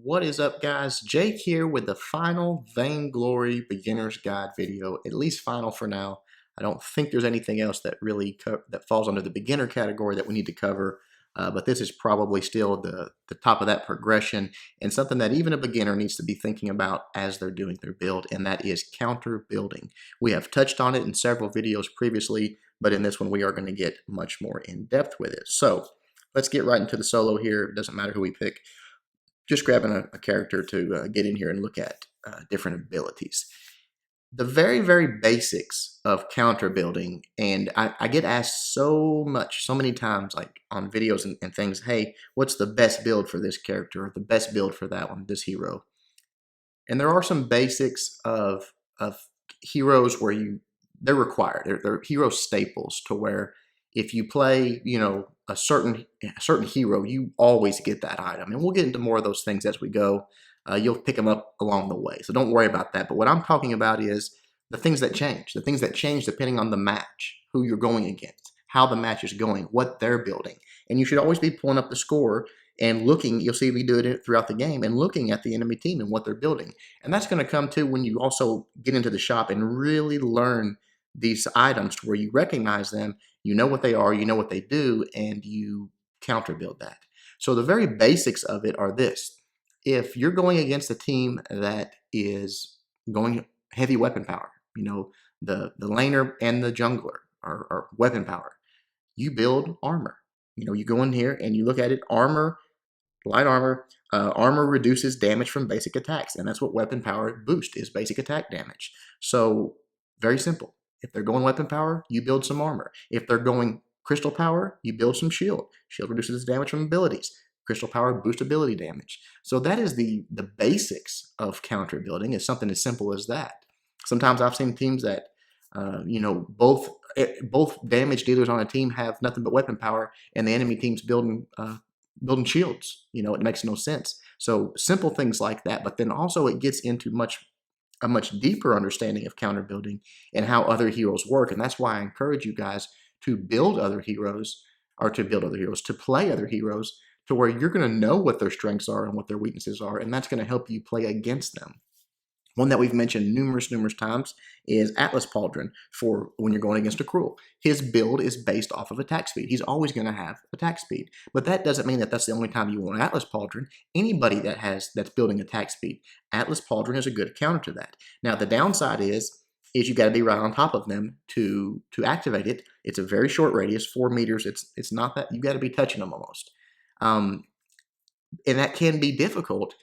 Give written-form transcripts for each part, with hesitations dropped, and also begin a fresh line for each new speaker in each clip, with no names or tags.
What is up, guys? Jake here with the final Vainglory Beginner's Guide video, at least final for now. I don't think there's anything else that really that falls under the beginner category that we need to cover, but this is probably still the top of that progression and something that even a beginner needs to be thinking about as they're doing their build, and that is counter building. We have touched on it in several videos previously, but in this one we are going to get much more in depth with it. So let's get right into the solo here. It doesn't matter who we pick. Just grabbing a character to get in here and look at different abilities. The very, very basics of counter building, and I get asked so many times, like on videos and things, hey, what's the best build for this character, or the best build for that one, this hero? And there are some basics of heroes where they're required. They're hero staples to where if you play, a certain hero, you always get that item. And we'll get into more of those things as we go. You'll pick them up along the way, so don't worry about that. But what I'm talking about is the things that change depending on the match, who you're going against, how the match is going, what they're building. And you should always be pulling up the score and looking. You'll see me do it throughout the game and looking at the enemy team and what they're building. And that's going to come to when you also get into the shop and really learn these items to where you recognize them, you know what they are, you know what they do, and you counter build that. So the very basics of it are this. If you're going against a team that is going heavy weapon power, the laner and the jungler are weapon power, you build armor. You go in here and you look at it, armor, light armor. Armor reduces damage from basic attacks, and that's what weapon power boost is, basic attack damage. So very simple. If they're going weapon power, you build some armor. If they're going crystal power, you build some shield. Shield reduces damage from abilities. Crystal power boosts ability damage. So that is the basics of counter building. It's something as simple as that. Sometimes I've seen teams that, both damage dealers on a team have nothing but weapon power, and the enemy team's building shields. It makes no sense. So simple things like that. But then also it gets into a much deeper understanding of counter building and how other heroes work. And that's why I encourage you guys to build other heroes, to play other heroes, to where you're going to know what their strengths are and what their weaknesses are, and that's going to help you play against them. One that we've mentioned numerous times is Atlas Pauldron for when you're going against a Cruel. His build is based off of attack speed. He's always going to have attack speed. But that doesn't mean that that's the only time you want Atlas Pauldron. Anybody that's building attack speed, Atlas Pauldron is a good counter to that. Now, the downside is you got to be right on top of them to activate it. It's a very short radius, 4 meters. It's not that you got to be touching them almost. And that can be difficult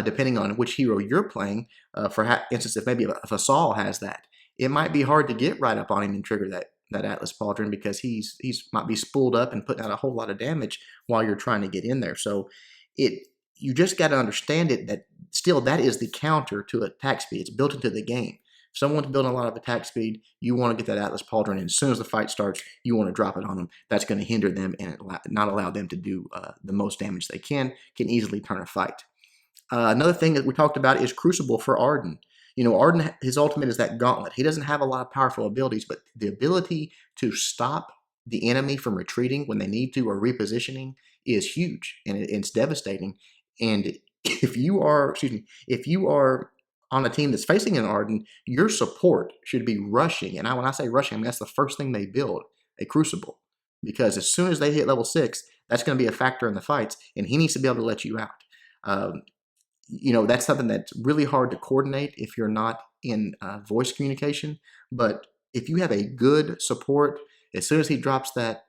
depending on which hero you're playing. For instance, if a Saul has that, it might be hard to get right up on him and trigger that Atlas Pauldron because he's might be spooled up and putting out a whole lot of damage while you're trying to get in there. So you just got to understand it that still that is the counter to attack speed. It's built into the game. If someone's building a lot of attack speed, you want to get that Atlas Pauldron, and as soon as the fight starts, you want to drop it on them. That's going to hinder them and not allow them to do the most damage they can easily turn a fight. Another thing that we talked about is Crucible for Arden. Arden, his ultimate is that gauntlet. He doesn't have a lot of powerful abilities, but the ability to stop the enemy from retreating when they need to or repositioning is huge, and it's devastating. And if you are on a team that's facing an Arden, your support should be rushing. And when I say rushing, I mean that's the first thing they build, a Crucible. Because as soon as they hit level 6, that's going to be a factor in the fights, and he needs to be able to let you out. That's something that's really hard to coordinate if you're not in voice communication. But if you have a good support, as soon as he drops that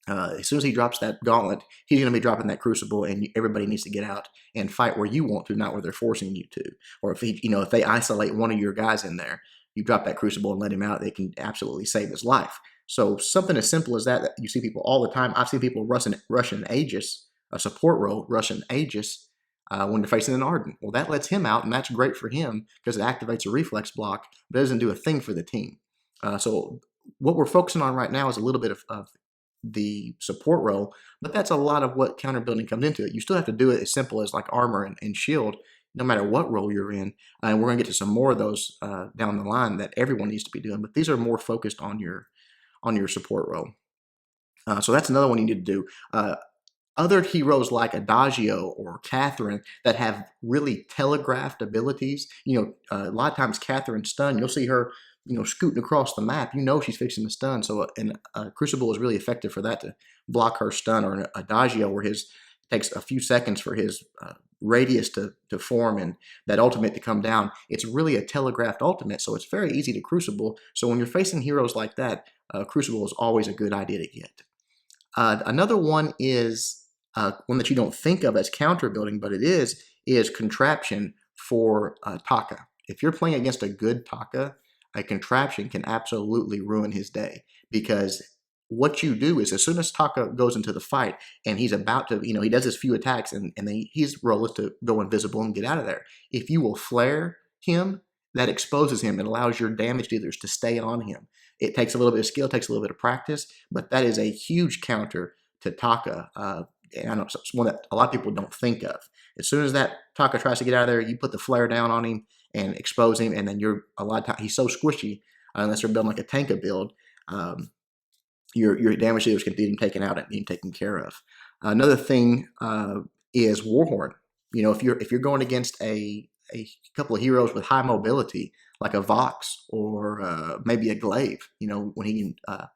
gauntlet, he's going to be dropping that Crucible, and everybody needs to get out and fight where you want to, not where they're forcing you to. Or if they isolate one of your guys in there, you drop that Crucible and let him out, they can absolutely save his life. So something as simple as that you see people all the time. I've seen people rushing Aegis, a support role, rushing Aegis when they're facing an Arden. Well, that lets him out, and that's great for him because it activates a reflex block, but it doesn't do a thing for the team. So what we're focusing on right now is a little bit of the support role, but that's a lot of what counter building comes into it. You still have to do it as simple as like armor and shield, no matter what role you're in. And we're going to get to some more of those down the line that everyone needs to be doing, but these are more focused on your support role. So that's another one you need to do. other heroes like Adagio or Catherine that have really telegraphed abilities. A lot of times Catherine's stun, you'll see her, scooting across the map. She's fixing the stun. So Crucible is really effective for that, to block her stun, or an Adagio where his takes a few seconds for his radius to form and that ultimate to come down. It's really a telegraphed ultimate, so it's very easy to Crucible. So when you're facing heroes like that, Crucible is always a good idea to get. Another one is one that you don't think of as counter building, but it is Contraption for Taka. If you're playing against a good Taka, a Contraption can absolutely ruin his day, because what you do is, as soon as Taka goes into the fight and he's about to, he does his few attacks, and then his role is to go invisible and get out of there. If you will flare him, that exposes him and allows your damage dealers to stay on him. It takes a little bit of skill, takes a little bit of practice, but that is a huge counter to Taka. And I know it's one that a lot of people don't think of. As soon as that Taka tries to get out of there, you put the flare down on him and expose him, and then you're a lot of times, he's so squishy, unless they're building like a Tanka build, your damage dealers can get him taken out and being taken care of. Another thing is Warhorn. If you're going against a couple of heroes with high mobility, like a Vox or maybe a Glaive, when he can, I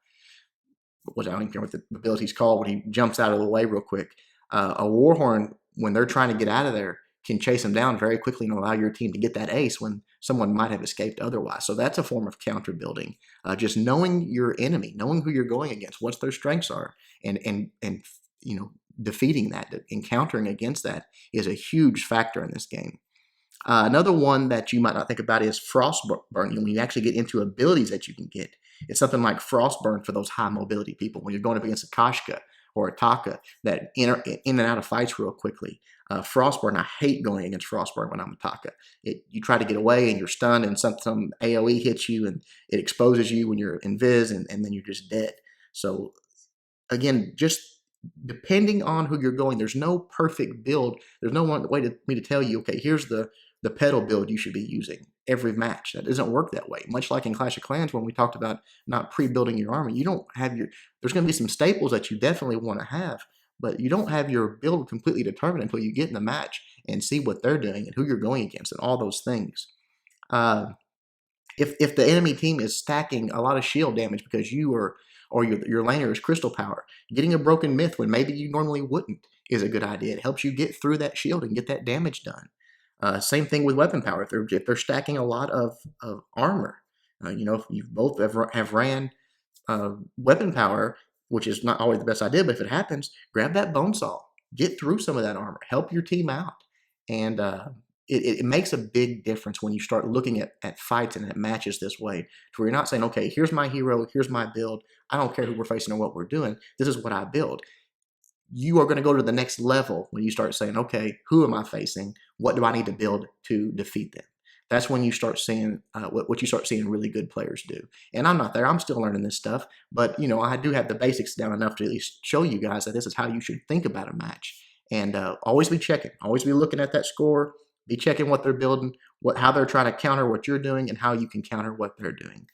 don't even care what the ability's called, when he jumps out of the way real quick. A Warhorn, when they're trying to get out of there, can chase him down very quickly and allow your team to get that ace when someone might have escaped otherwise. So that's a form of counter building. Just knowing your enemy, knowing who you're going against, what their strengths are, and defeating that, encountering against that, is a huge factor in this game. Another one that you might not think about is Frostburn. When you actually get into abilities that you can get, it's something like Frostburn for those high mobility people. When you're going up against a Kashka or a Taka that in and out of fights real quickly. Frostburn, I hate going against Frostburn when I'm a Taka. You try to get away and you're stunned, and some AoE hits you and it exposes you when you're invis, and then you're just dead. So again, just depending on who you're going, there's no perfect build. There's no one way to me to tell you, okay, here's the pedal build you should be using every match. That doesn't work that way. Much like in Clash of Clans, when we talked about not pre-building your army, you don't have there's going to be some staples that you definitely want to have, but you don't have your build completely determined until you get in the match and see what they're doing and who you're going against and all those things. If the enemy team is stacking a lot of shield damage because your laner is crystal power, getting a broken myth when maybe you normally wouldn't is a good idea. It helps you get through that shield and get that damage done. Same thing with weapon power. If they're stacking a lot of armor, if you both have ran weapon power, which is not always the best idea, but if it happens, grab that bone saw, get through some of that armor, help your team out, and it makes a big difference when you start looking at fights and at matches this way, to where you're not saying, okay, here's my hero, here's my build, I don't care who we're facing or what we're doing, this is what I build. You are going to go to the next level when you start saying, okay, who am I facing? What do I need to build to defeat them? That's when you start seeing what you start seeing really good players do. And I'm not there. I'm still learning this stuff. But, I do have the basics down enough to at least show you guys that this is how you should think about a match. And always be checking. Always be looking at that score. Be checking what they're building, how they're trying to counter what you're doing, and how you can counter what they're doing.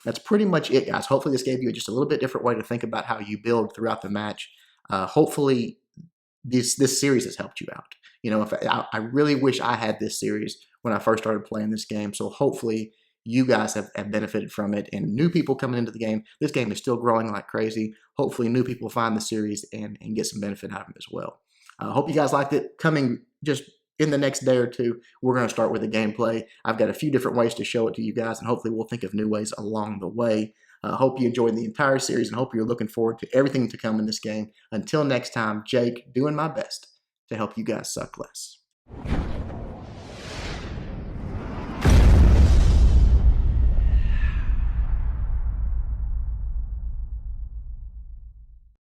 That's pretty much it, guys. Hopefully this gave you just a little bit different way to think about how you build throughout the match. Hopefully this series has helped you out. I really wish I had this series when I first started playing this game. So hopefully you guys have benefited from it, and new people coming into the game. This game is still growing like crazy. Hopefully new people find the series and get some benefit out of it as well. I hope you guys liked it. Coming just in the next day or two, we're going to start with the gameplay. I've got a few different ways to show it to you guys, and hopefully we'll think of new ways along the way. Hope you enjoyed the entire series, and hope you're looking forward to everything to come in this game. Until next time, Jake, doing my best to help you guys suck less.